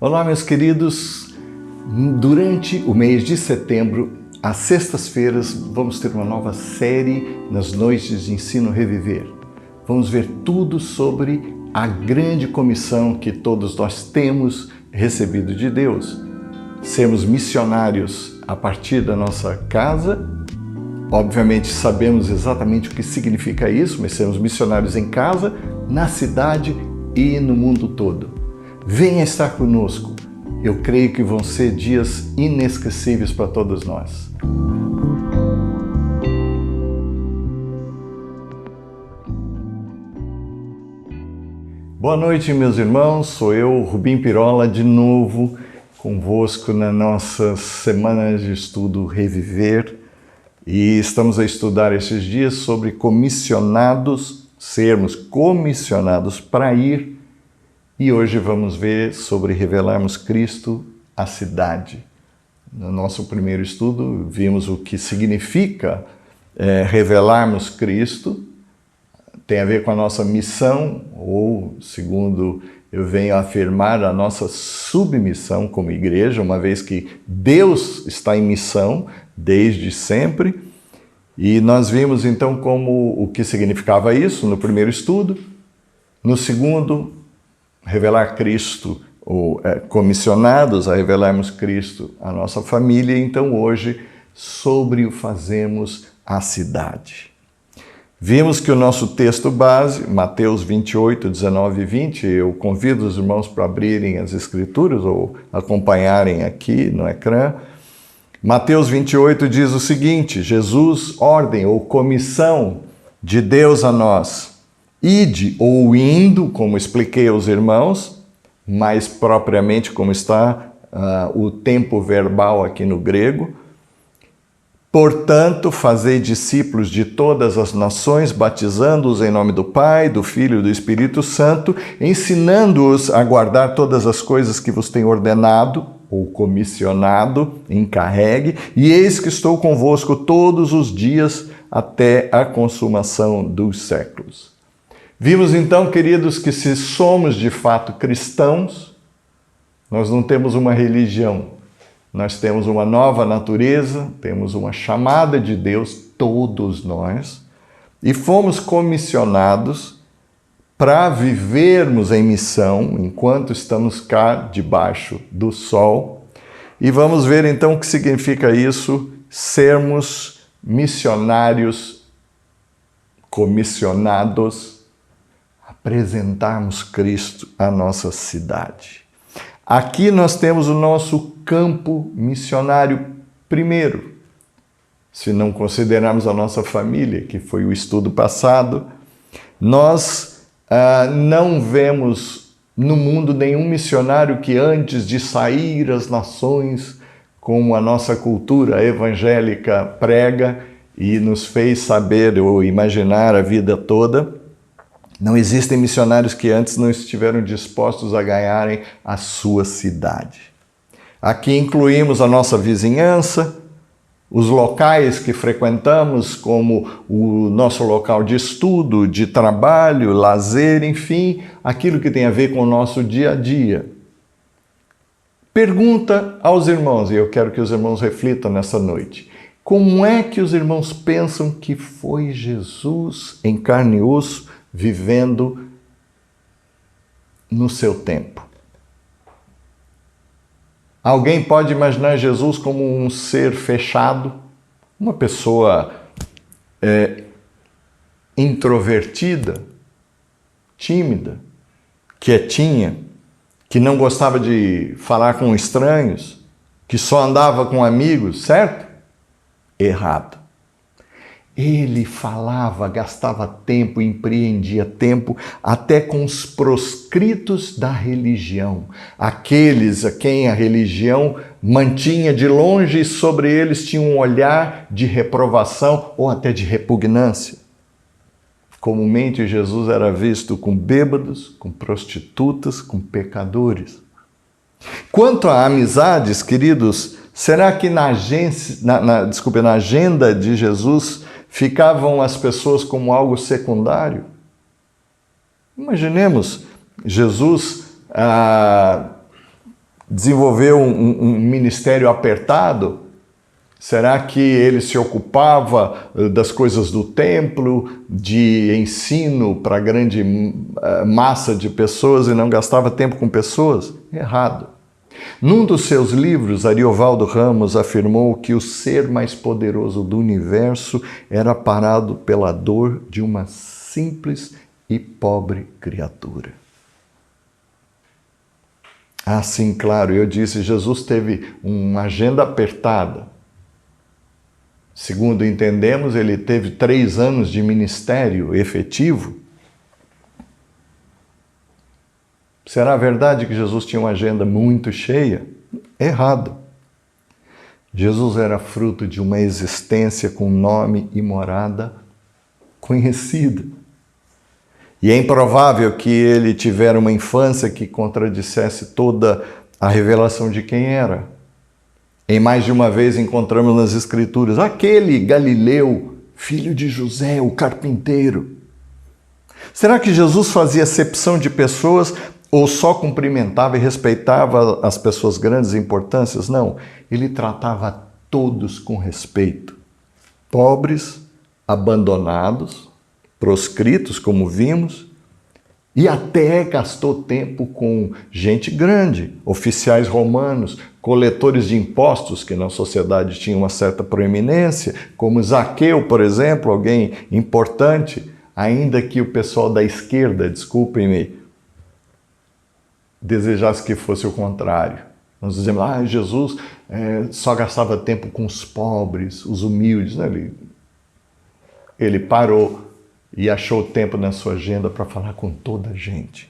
Olá, meus queridos. Durante o mês de setembro, às sextas-feiras, vamos ter uma nova série nas noites de ensino Reviver. Vamos ver tudo sobre a grande comissão que todos nós temos recebido de Deus. Sermos missionários a partir da nossa casa. Obviamente sabemos exatamente o que significa isso, mas sermos missionários em casa, na cidade e no mundo todo. Venha estar conosco. Eu creio que vão ser dias inesquecíveis para todos nós. Boa noite, meus irmãos. Sou eu, Rubim Pirola, de novo convosco na nossa semana de estudo Reviver. E estamos a estudar esses dias sobre comissionados, sermos comissionados para ir. E hoje vamos ver sobre revelarmos Cristo à cidade. No nosso primeiro estudo, vimos o que significa revelarmos Cristo. Tem a ver com a nossa missão, ou, segundo eu venho afirmar, a nossa submissão como igreja, uma vez que Deus está em missão desde sempre. E nós vimos então como o que significava isso no primeiro estudo. No segundo, revelar Cristo, ou comissionados a revelarmos Cristo à nossa família. Então hoje, sobre o fazermos a cidade. Vimos que o nosso texto base, Mateus 28, 19 e 20, eu convido os irmãos para abrirem as Escrituras ou acompanharem aqui no ecrã. Mateus 28 diz o seguinte: Jesus, ordem ou comissão de Deus a nós. Ide ou indo, como expliquei aos irmãos, mais propriamente como está o tempo verbal aqui no grego. Portanto, fazei discípulos de todas as nações, batizando-os em nome do Pai, do Filho e do Espírito Santo, ensinando-os a guardar todas as coisas que vos tenho ordenado, ou comissionado, encarregue, e eis que estou convosco todos os dias até a consumação dos séculos. Vimos então, queridos, que se somos de fato cristãos, nós não temos uma religião, nós temos uma nova natureza, temos uma chamada de Deus, todos nós, e fomos comissionados para vivermos em missão enquanto estamos cá debaixo do sol. E vamos ver então o que significa isso, sermos missionários comissionados, apresentarmos Cristo à nossa cidade. Aqui nós temos o nosso campo missionário primeiro. Se não considerarmos a nossa família, que foi o estudo passado, nós não vemos no mundo nenhum missionário que antes de sair às nações, como a nossa cultura evangélica prega e nos fez saber ou imaginar a vida toda, não existem missionários que antes não estiveram dispostos a ganharem a sua cidade. Aqui incluímos a nossa vizinhança, os locais que frequentamos, como o nosso local de estudo, de trabalho, lazer, enfim, aquilo que tem a ver com o nosso dia a dia. Pergunta aos irmãos, e eu quero que os irmãos reflitam nessa noite, como é que os irmãos pensam que foi Jesus em carne e osso vivendo no seu tempo? Alguém pode imaginar Jesus como um ser fechado, uma pessoa introvertida, tímida, quietinha, que não gostava de falar com estranhos, que só andava com amigos, certo? Errado. Ele falava, gastava tempo, empreendia tempo até com os proscritos da religião, aqueles a quem a religião mantinha de longe e sobre eles tinha um olhar de reprovação ou até de repugnância. Comumente Jesus era visto com bêbados, com prostitutas, com pecadores. Quanto a amizades, queridos, será que na agenda de Jesus ficavam as pessoas como algo secundário? Imaginemos Jesus desenvolveu um ministério apertado? Será que ele se ocupava das coisas do templo, de ensino para a grande massa de pessoas e não gastava tempo com pessoas? Errado. Num dos seus livros, Ariovaldo Ramos afirmou que o ser mais poderoso do universo era parado pela dor de uma simples e pobre criatura. Ah, sim, claro, eu disse, Jesus teve uma agenda apertada. Segundo entendemos, ele teve 3 anos de ministério efetivo. Será verdade que Jesus tinha uma agenda muito cheia? Errado. Jesus era fruto de uma existência com nome e morada conhecida. E é improvável que ele tivesse uma infância que contradissesse toda a revelação de quem era. Em mais de uma vez encontramos nas Escrituras aquele Galileu, filho de José, o carpinteiro. Será que Jesus fazia acepção de pessoas ou só cumprimentava e respeitava as pessoas grandes e importâncias? Não, ele tratava todos com respeito. Pobres, abandonados, proscritos, como vimos, e até gastou tempo com gente grande, oficiais romanos, coletores de impostos, que na sociedade tinham uma certa proeminência, como Zaqueu, por exemplo, alguém importante, ainda que o pessoal da esquerda, desculpem-me, desejasse que fosse o contrário. Nós dizemos, Jesus só gastava tempo com os pobres, os humildes. Ele parou e achou tempo na sua agenda para falar com toda a gente.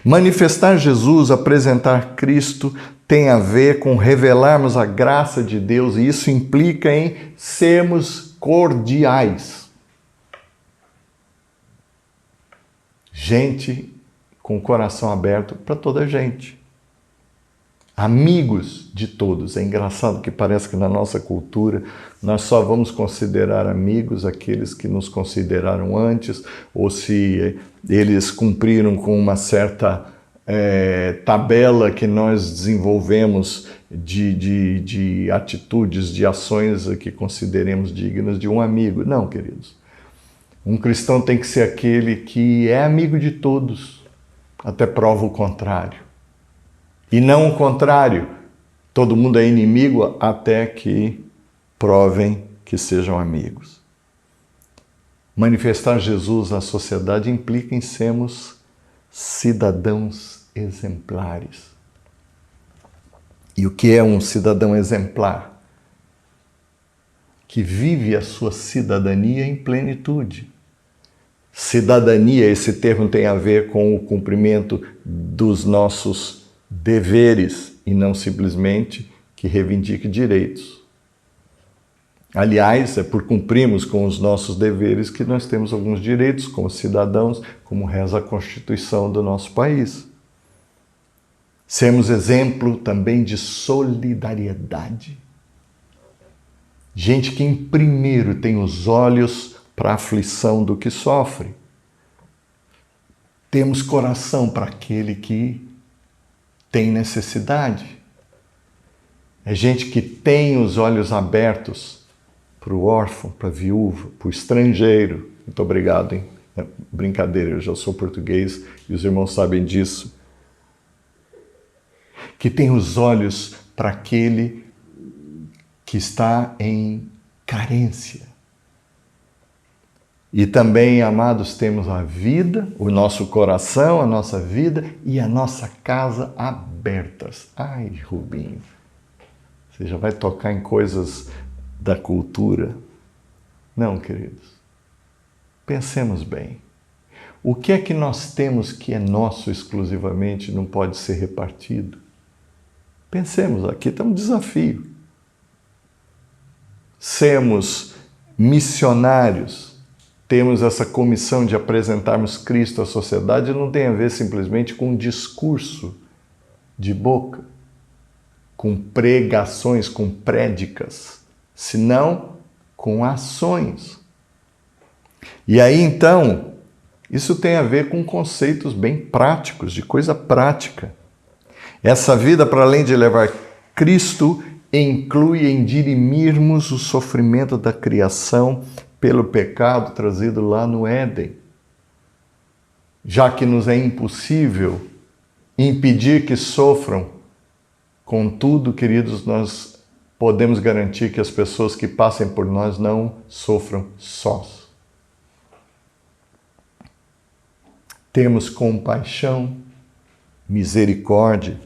Manifestar Jesus, apresentar Cristo, tem a ver com revelarmos a graça de Deus, e isso implica em sermos cordiais. Gente com o coração aberto para toda a gente. Amigos de todos. É engraçado que parece que na nossa cultura nós só vamos considerar amigos aqueles que nos consideraram antes, ou se eles cumpriram com uma certa tabela que nós desenvolvemos de atitudes, de ações que consideremos dignas de um amigo. Não, queridos. Um cristão tem que ser aquele que é amigo de todos, até prova o contrário. E não o contrário, todo mundo é inimigo até que provem que sejam amigos. Manifestar Jesus à sociedade implica em sermos cidadãos exemplares. E o que é um cidadão exemplar? Que vive a sua cidadania em plenitude. Cidadania, esse termo tem a ver com o cumprimento dos nossos deveres e não simplesmente que reivindique direitos. Aliás, é por cumprirmos com os nossos deveres que nós temos alguns direitos como cidadãos, como reza a Constituição do nosso país. Sermos exemplo também de solidariedade. Gente que, em primeiro, tem os olhos para a aflição do que sofre. Temos coração para aquele que tem necessidade. É gente que tem os olhos abertos para o órfão, para a viúva, para o estrangeiro. Muito obrigado, hein? Brincadeira, eu já sou português e os irmãos sabem disso. Que tem os olhos para aquele que está em carência. E também, amados, temos a vida, o nosso coração, a nossa vida e a nossa casa abertas. Ai, Rubinho, você já vai tocar em coisas da cultura? Não, queridos. Pensemos bem. O que é que nós temos que é nosso exclusivamente, não pode ser repartido? Pensemos, aqui está um desafio. Sermos missionários, temos essa comissão de apresentarmos Cristo à sociedade, não tem a ver simplesmente com um discurso de boca, com pregações, com prédicas, senão com ações. E aí, então, isso tem a ver com conceitos bem práticos, de coisa prática. Essa vida, para além de levar Cristo, inclui em dirimirmos o sofrimento da criação pelo pecado trazido lá no Éden. Já que nos é impossível impedir que sofram, contudo, queridos, nós podemos garantir que as pessoas que passem por nós não sofram sós. Temos compaixão, misericórdia,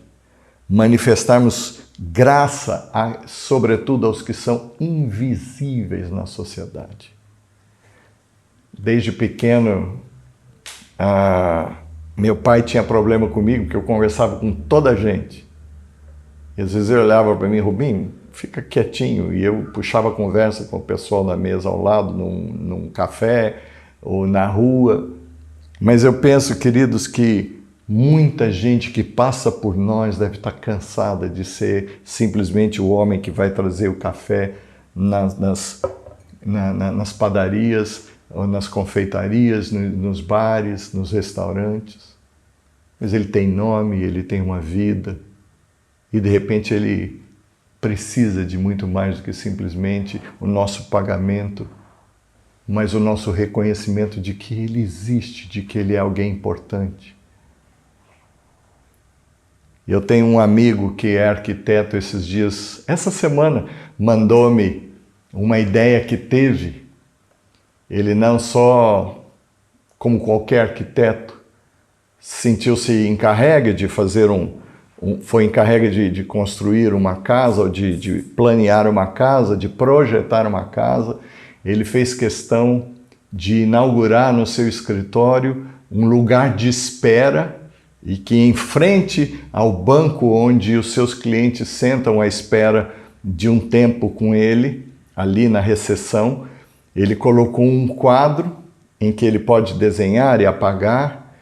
manifestarmos graça, sobretudo aos que são invisíveis na sociedade. Desde pequeno, meu pai tinha problema comigo, porque eu conversava com toda a gente. E às vezes ele olhava para mim, Rubinho, fica quietinho. E eu puxava a conversa com o pessoal na mesa ao lado, num café ou na rua. Mas eu penso, queridos, que muita gente que passa por nós deve estar cansada de ser simplesmente o homem que vai trazer o café nas padarias, ou nas confeitarias, nos bares, nos restaurantes. Mas ele tem nome, ele tem uma vida, e de repente ele precisa de muito mais do que simplesmente o nosso pagamento, mas o nosso reconhecimento de que ele existe, de que ele é alguém importante. Eu tenho um amigo que é arquiteto esses dias, essa semana, mandou-me uma ideia que teve. Ele não só, como qualquer arquiteto, sentiu-se encarregue de fazer foi encarregue de construir uma casa, ou de planear uma casa, de projetar uma casa. Ele fez questão de inaugurar no seu escritório um lugar de espera e que em frente ao banco onde os seus clientes sentam à espera de um tempo com ele, ali na recepção, ele colocou um quadro em que ele pode desenhar e apagar,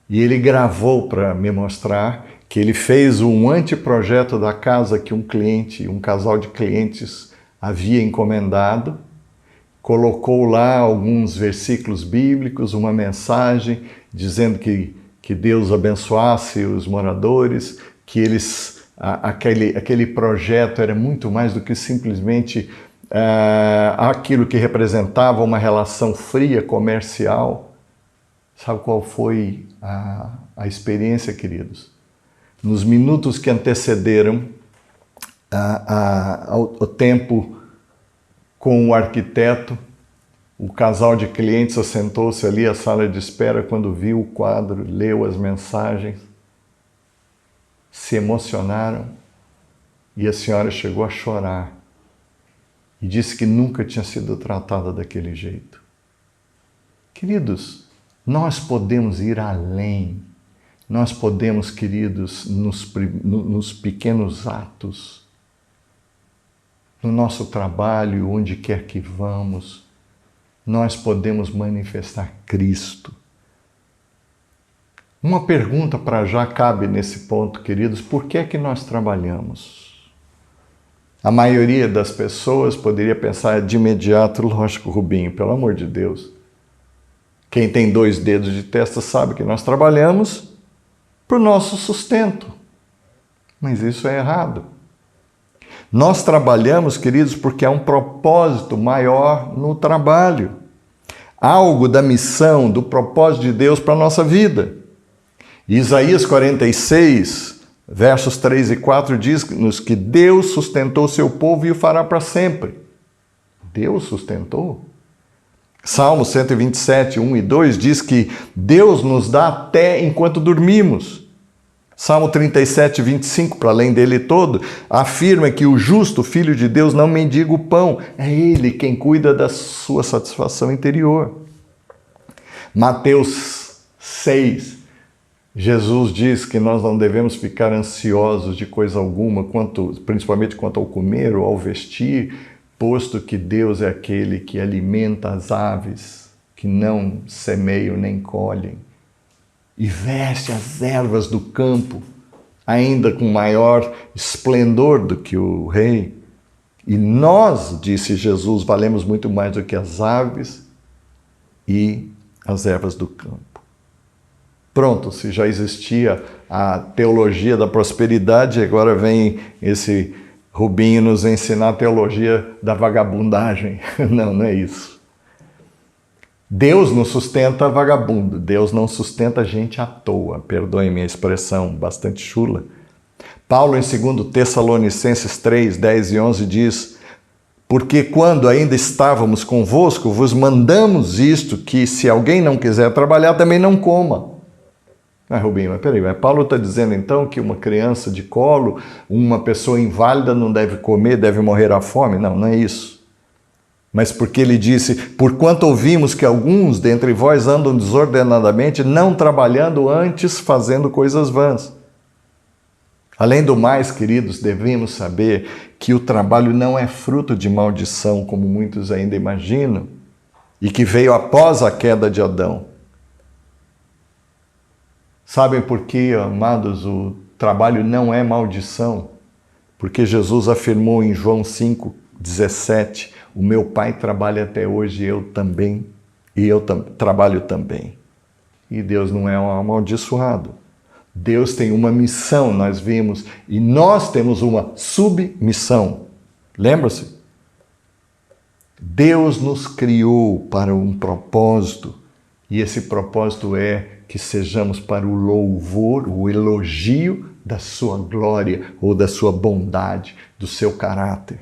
e ele gravou para me mostrar que ele fez um anteprojeto da casa que um casal de clientes havia encomendado, colocou lá alguns versículos bíblicos, uma mensagem dizendo que Deus abençoasse os moradores, que aquele projeto era muito mais do que simplesmente aquilo que representava uma relação fria, comercial. Sabe qual foi a experiência, queridos? Nos minutos que antecederam o tempo com o arquiteto, o casal de clientes assentou-se ali à sala de espera quando viu o quadro, leu as mensagens, se emocionaram e a senhora chegou a chorar e disse que nunca tinha sido tratada daquele jeito. Queridos, nós podemos ir além. Nós podemos, queridos, nos pequenos atos, no nosso trabalho, onde quer que vamos, nós podemos manifestar Cristo. Uma pergunta para já cabe nesse ponto, queridos: por que é que nós trabalhamos? A maioria das pessoas poderia pensar de imediato, lógico, Rubinho, pelo amor de Deus. Quem tem 2 dedos de testa sabe que nós trabalhamos para o nosso sustento. Mas isso é errado. Nós trabalhamos, queridos, porque há um propósito maior no trabalho. Algo da missão, do propósito de Deus para a nossa vida. Isaías 46, versos 3 e 4 diz-nos que Deus sustentou seu povo e o fará para sempre. Deus sustentou? Salmo 127, 1 e 2 diz que Deus nos dá até enquanto dormimos. Salmo 37, 25, para além dele todo, afirma que o justo Filho de Deus não mendiga o pão. É Ele quem cuida da sua satisfação interior. Mateus 6, Jesus diz que nós não devemos ficar ansiosos de coisa alguma, principalmente quanto ao comer ou ao vestir, posto que Deus é aquele que alimenta as aves, que não semeiam nem colhem, e veste as ervas do campo, ainda com maior esplendor do que o rei. E nós, disse Jesus, valemos muito mais do que as aves e as ervas do campo. Pronto, se já existia a teologia da prosperidade, agora vem esse Rubinho nos ensinar a teologia da vagabundagem. Não, não é isso. Deus não sustenta vagabundo, Deus não sustenta gente à toa. Perdoem minha expressão bastante chula. Paulo, em 2 Tessalonicenses 3, 10 e 11, diz: porque quando ainda estávamos convosco, vos mandamos isto, que se alguém não quiser trabalhar, também não coma. Rubinho, mas peraí, Paulo está dizendo então que uma criança de colo, uma pessoa inválida não deve comer, deve morrer à fome? Não, não é isso. Mas porque ele disse: porquanto ouvimos que alguns dentre vós andam desordenadamente, não trabalhando, antes fazendo coisas vãs. Além do mais, queridos, devemos saber que o trabalho não é fruto de maldição, como muitos ainda imaginam, e que veio após a queda de Adão. Sabem por quê, amados, o trabalho não é maldição? Porque Jesus afirmou em João 5,17, o meu Pai trabalha até hoje, eu também, e eu trabalho também. E Deus não é um amaldiçoado. Deus tem uma missão, nós vimos, e nós temos uma submissão. Lembra-se? Deus nos criou para um propósito, e esse propósito é que sejamos para o louvor, o elogio da sua glória ou da sua bondade, do seu caráter.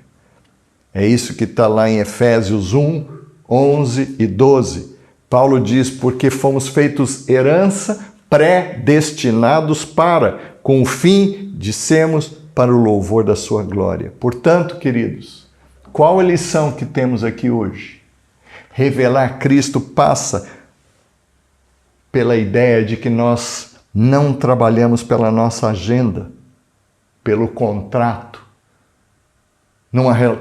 É isso que está lá em Efésios 1, 11 e 12. Paulo diz: porque fomos feitos herança, predestinados para, com o fim de sermos para o louvor da sua glória. Portanto, queridos, qual a lição que temos aqui hoje? Revelar Cristo passa pela ideia de que nós não trabalhamos pela nossa agenda, pelo contrato,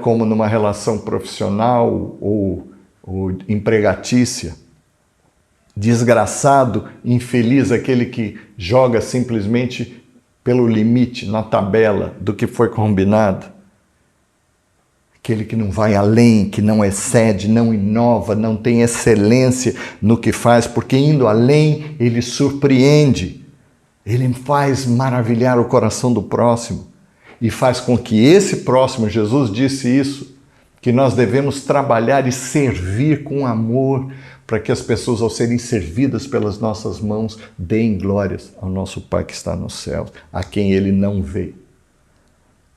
como numa relação profissional ou empregatícia. Desgraçado, infeliz, aquele que joga simplesmente pelo limite, na tabela do que foi combinado. Aquele que não vai além, que não excede, não inova, não tem excelência no que faz, porque indo além, ele surpreende. Ele faz maravilhar o coração do próximo e faz com que esse próximo, Jesus disse isso, que nós devemos trabalhar e servir com amor para que as pessoas, ao serem servidas pelas nossas mãos, deem glórias ao nosso Pai que está nos céus, a quem Ele não vê.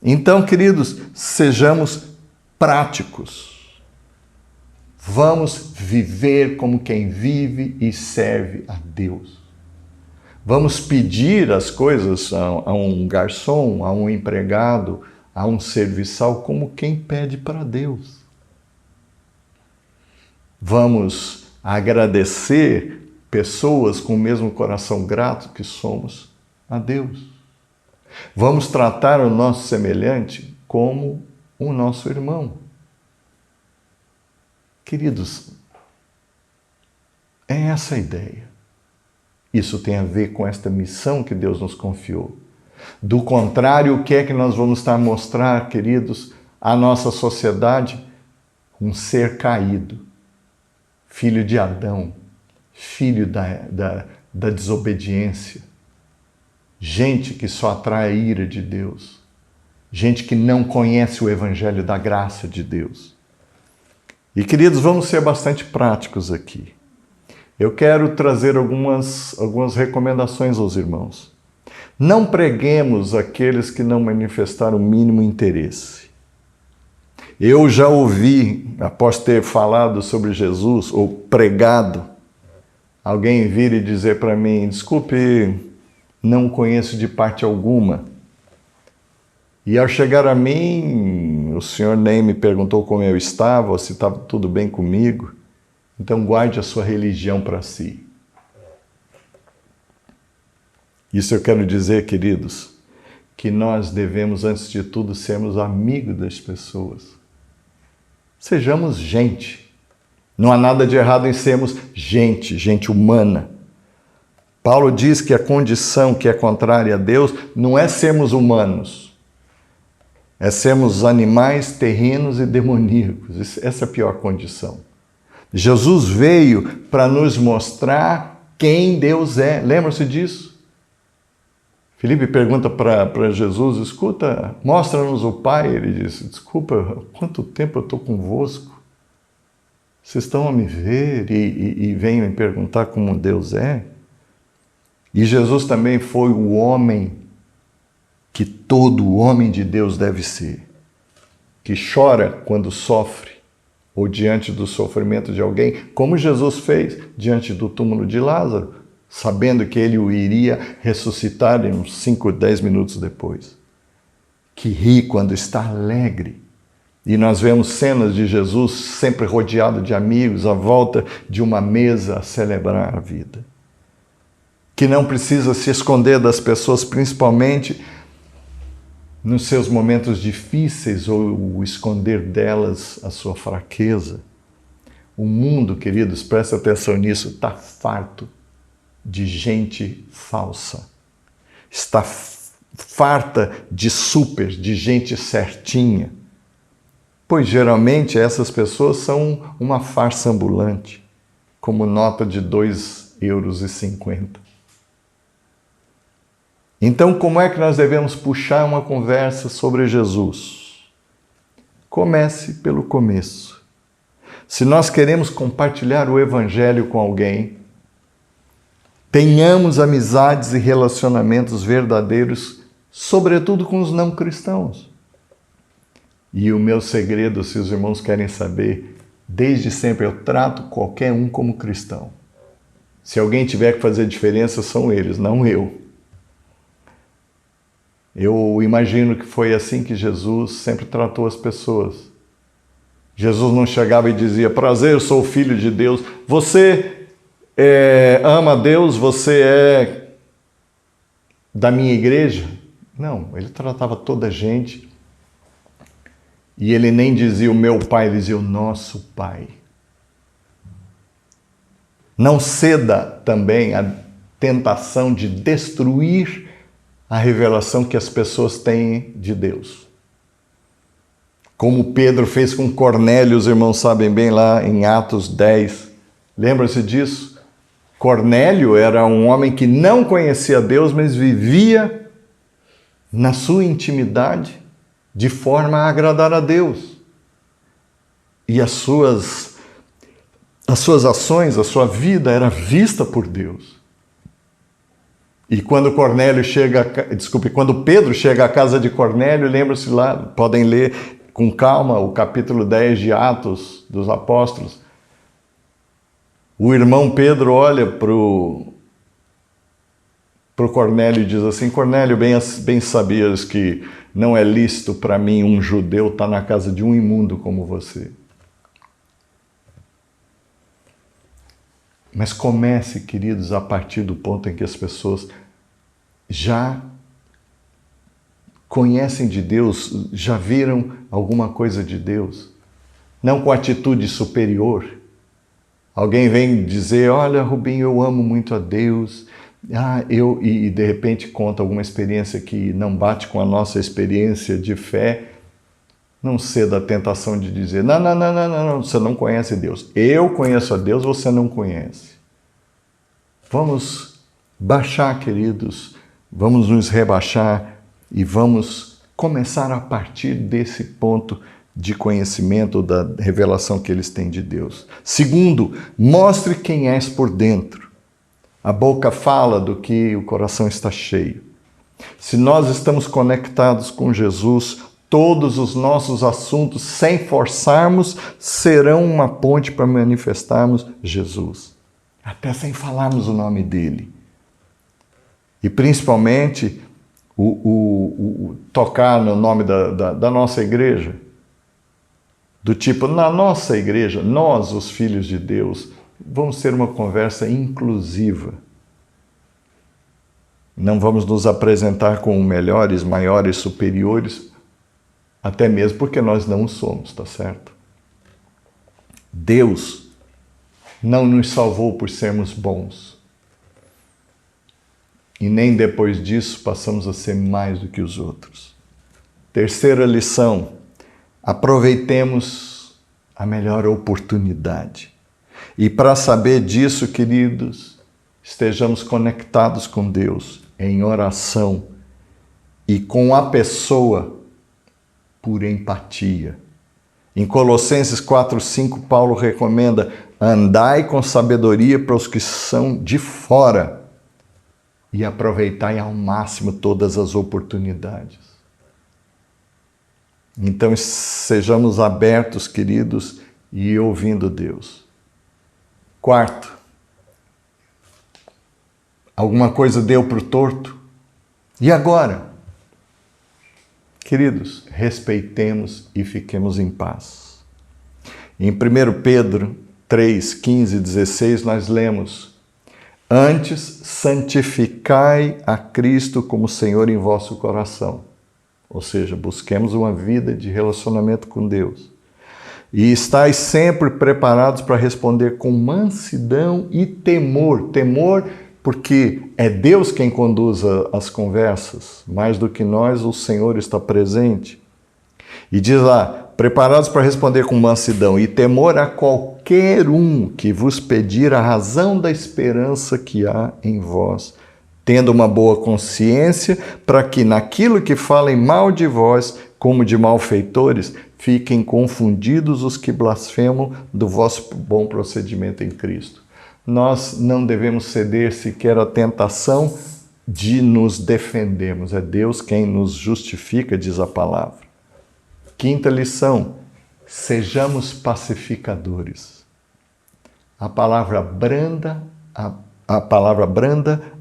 Então, queridos, sejamos práticos. Vamos viver como quem vive e serve a Deus. Vamos pedir as coisas a um garçom, a um empregado, a um serviçal, como quem pede para Deus. Vamos agradecer pessoas com o mesmo coração grato que somos a Deus. Vamos tratar o nosso semelhante como o nosso irmão. Queridos, é essa a ideia. Isso tem a ver com esta missão que Deus nos confiou. Do contrário, o que é que nós vamos estar a mostrar, queridos, à nossa sociedade? Um ser caído, filho de Adão, filho da desobediência, gente que só atrai a ira de Deus, gente que não conhece o evangelho da graça de Deus. E, queridos, vamos ser bastante práticos aqui. Eu quero trazer algumas recomendações aos irmãos. Não preguemos aqueles que não manifestaram o mínimo interesse. Eu já ouvi, após ter falado sobre Jesus, ou pregado, alguém vir e dizer para mim: desculpe, não conheço de parte alguma. E ao chegar a mim, o Senhor nem me perguntou como eu estava, ou se estava tudo bem comigo. Então guarde a sua religião para si. Isso eu quero dizer, queridos, que nós devemos, antes de tudo, sermos amigos das pessoas. Sejamos gente. Não há nada de errado em sermos gente humana. Paulo diz que a condição que é contrária a Deus não é sermos humanos, é sermos animais terrenos e demoníacos. Essa é a pior condição. Jesus veio para nos mostrar quem Deus é. Lembra-se disso? Filipe pergunta para Jesus, escuta, mostra-nos o Pai. Ele disse, desculpa, há quanto tempo eu estou convosco? Vocês estão a me ver e vêm me perguntar como Deus é? E Jesus também foi o homem que todo homem de Deus deve ser, que chora quando sofre, ou diante do sofrimento de alguém, como Jesus fez diante do túmulo de Lázaro, sabendo que ele o iria ressuscitar em uns 5, 10 minutos depois. Que ri quando está alegre. E nós vemos cenas de Jesus sempre rodeado de amigos, à volta de uma mesa a celebrar a vida. Que não precisa se esconder das pessoas, principalmente nos seus momentos difíceis, ou esconder delas a sua fraqueza. O mundo, queridos, presta atenção nisso, está farto de gente falsa. Está farta de de gente certinha. Pois geralmente essas pessoas são uma farsa ambulante, como nota de 2,50 €. Então, como é que nós devemos puxar uma conversa sobre Jesus? Comece pelo começo. Se nós queremos compartilhar o Evangelho com alguém, tenhamos amizades e relacionamentos verdadeiros, sobretudo com os não cristãos. E o meu segredo, se os irmãos querem saber, desde sempre eu trato qualquer um como cristão. Se alguém tiver que fazer diferença, são eles, não eu. Eu imagino que foi assim que Jesus sempre tratou as pessoas. Jesus não chegava e dizia, prazer, eu sou o Filho de Deus. Você ama a Deus? Você é da minha igreja? Não, ele tratava toda a gente. E ele nem dizia o meu Pai, ele dizia o nosso Pai. Não ceda também à tentação de destruir a revelação que as pessoas têm de Deus. Como Pedro fez com Cornélio, os irmãos sabem bem lá em Atos 10. Lembra-se disso? Cornélio era um homem que não conhecia Deus, mas vivia na sua intimidade de forma a agradar a Deus. E as suas ações, a sua vida era vista por Deus. E quando Pedro chega à casa de Cornélio, lembra-se lá, podem ler com calma o capítulo 10 de Atos dos Apóstolos. O irmão Pedro olha para o Cornélio e diz assim, Cornélio, bem sabias que não é lícito para mim, um judeu, estar na casa de um imundo como você. Mas comece, queridos, a partir do ponto em que as pessoas já conhecem de Deus, já viram alguma coisa de Deus. Não com atitude superior. Alguém vem dizer, olha, Rubinho, eu amo muito a Deus. E de repente conta alguma experiência que não bate com a nossa experiência de fé. Não ceda à tentação de dizer, não, você não conhece Deus. Eu conheço a Deus, você não conhece. Vamos baixar, queridos, vamos nos rebaixar e vamos começar a partir desse ponto de conhecimento da revelação que eles têm de Deus. Segundo, mostre quem és por dentro. A boca fala do que o coração está cheio. Se nós estamos conectados com Jesus, todos os nossos assuntos, sem forçarmos, serão uma ponte para manifestarmos Jesus. Até sem falarmos o nome dele. E principalmente, tocar no nome da nossa igreja. Do tipo, na nossa igreja, nós, os filhos de Deus, vamos ter uma conversa inclusiva. Não vamos nos apresentar como melhores, maiores, superiores, até mesmo porque nós não somos, tá certo? Deus não nos salvou por sermos bons. E nem depois disso passamos a ser mais do que os outros. Terceira lição, aproveitemos a melhor oportunidade. E para saber disso, queridos, estejamos conectados com Deus em oração e com a pessoa por empatia. Em Colossenses 4:5, Paulo recomenda: andai com sabedoria para os que são de fora e aproveitai ao máximo todas as oportunidades. Então, sejamos abertos, queridos, e ouvindo Deus. Quarto, alguma coisa deu para o torto? E agora? Queridos, respeitemos e fiquemos em paz. Em 1 Pedro 3, 15 e 16, nós lemos: antes, santificai a Cristo como Senhor em vosso coração. Ou seja, busquemos uma vida de relacionamento com Deus. E estais sempre preparados para responder com mansidão e temor. Temor porque é Deus quem conduz as conversas. Mais do que nós, o Senhor está presente. E diz lá: preparados para responder com mansidão e temor a qualquer um que vos pedir a razão da esperança que há em vós, tendo uma boa consciência, para que naquilo que falem mal de vós, como de malfeitores, fiquem confundidos os que blasfemam do vosso bom procedimento em Cristo. Nós não devemos ceder sequer à tentação de nos defendermos. É Deus quem nos justifica, diz a palavra. Quinta lição: sejamos pacificadores. A palavra branda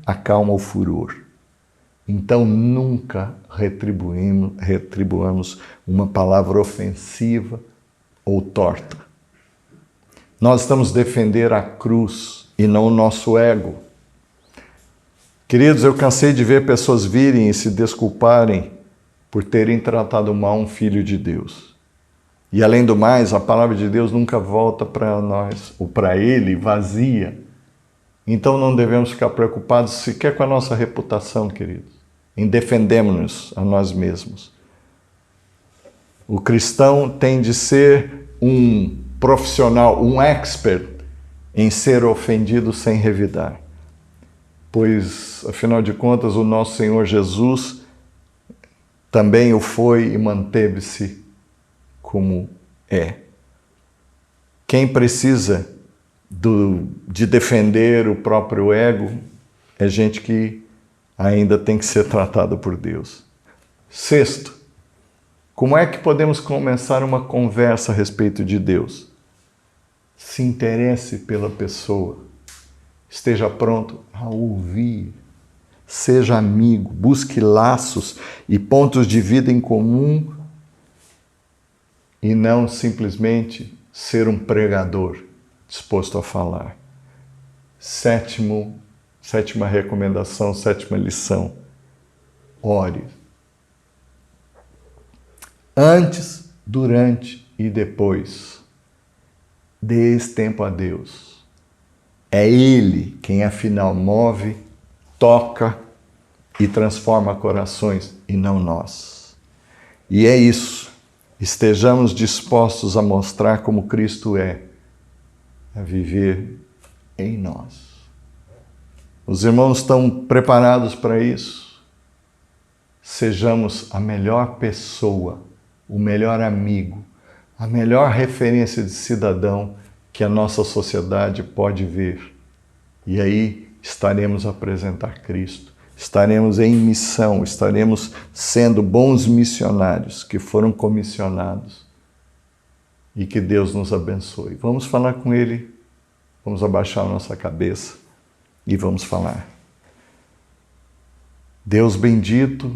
acalma o furor. Então nunca retribuamos uma palavra ofensiva ou torta. Nós estamos defendendo a cruz e não o nosso ego. Queridos, eu cansei de ver pessoas virem e se desculparem por terem tratado mal um filho de Deus. E além do mais, a palavra de Deus nunca volta para nós, ou para ele, vazia. Então não devemos ficar preocupados sequer com a nossa reputação, queridos, em defendermos-nos a nós mesmos. O cristão tem de ser um profissional, um expert em ser ofendido sem revidar. Pois, afinal de contas, o nosso Senhor Jesus também o foi e manteve-se como é. Quem precisa de defender o próprio ego é gente que ainda tem que ser tratada por Deus. Sexto, como é que podemos começar uma conversa a respeito de Deus? Se interesse pela pessoa, esteja pronto a ouvir, seja amigo, busque laços e pontos de vida em comum e não simplesmente ser um pregador disposto a falar. Sétima recomendação, sétima lição: ore. Antes, durante e depois. Dê esse tempo a Deus. É Ele quem afinal move, toca e transforma corações e não nós. E é isso. Estejamos dispostos a mostrar como Cristo é, a viver em nós. Os irmãos estão preparados para isso? Sejamos a melhor pessoa, o melhor amigo, a melhor referência de cidadão que a nossa sociedade pode ver. E aí estaremos a apresentar Cristo. Estaremos em missão, estaremos sendo bons missionários que foram comissionados. E que Deus nos abençoe. Vamos falar com Ele, vamos abaixar a nossa cabeça e vamos falar. Deus bendito,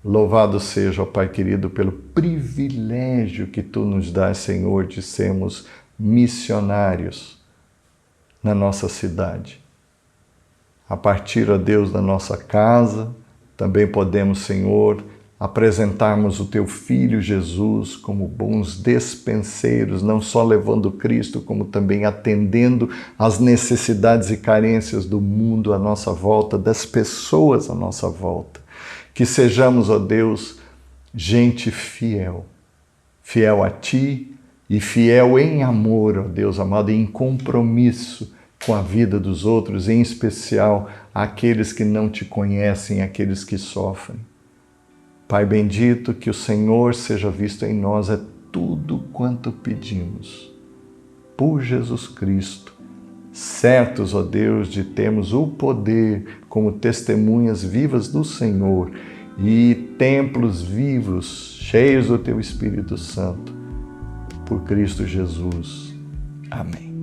louvado seja, ó Pai querido, pelo privilégio que Tu nos dás, Senhor, de sermos missionários na nossa cidade. A partir, ó Deus, da nossa casa, também podemos, Senhor, apresentarmos o Teu Filho Jesus como bons despenseiros, não só levando Cristo, como também atendendo às necessidades e carências do mundo à nossa volta, das pessoas à nossa volta. Que sejamos, ó Deus, gente fiel, fiel a Ti e fiel em amor, ó Deus amado, em compromisso, com a vida dos outros, em especial aqueles que não te conhecem, aqueles que sofrem. Pai bendito, que o Senhor seja visto em nós, é tudo quanto pedimos. Por Jesus Cristo, certos, ó Deus, de termos o poder como testemunhas vivas do Senhor e templos vivos, cheios do Teu Espírito Santo, por Cristo Jesus. Amém.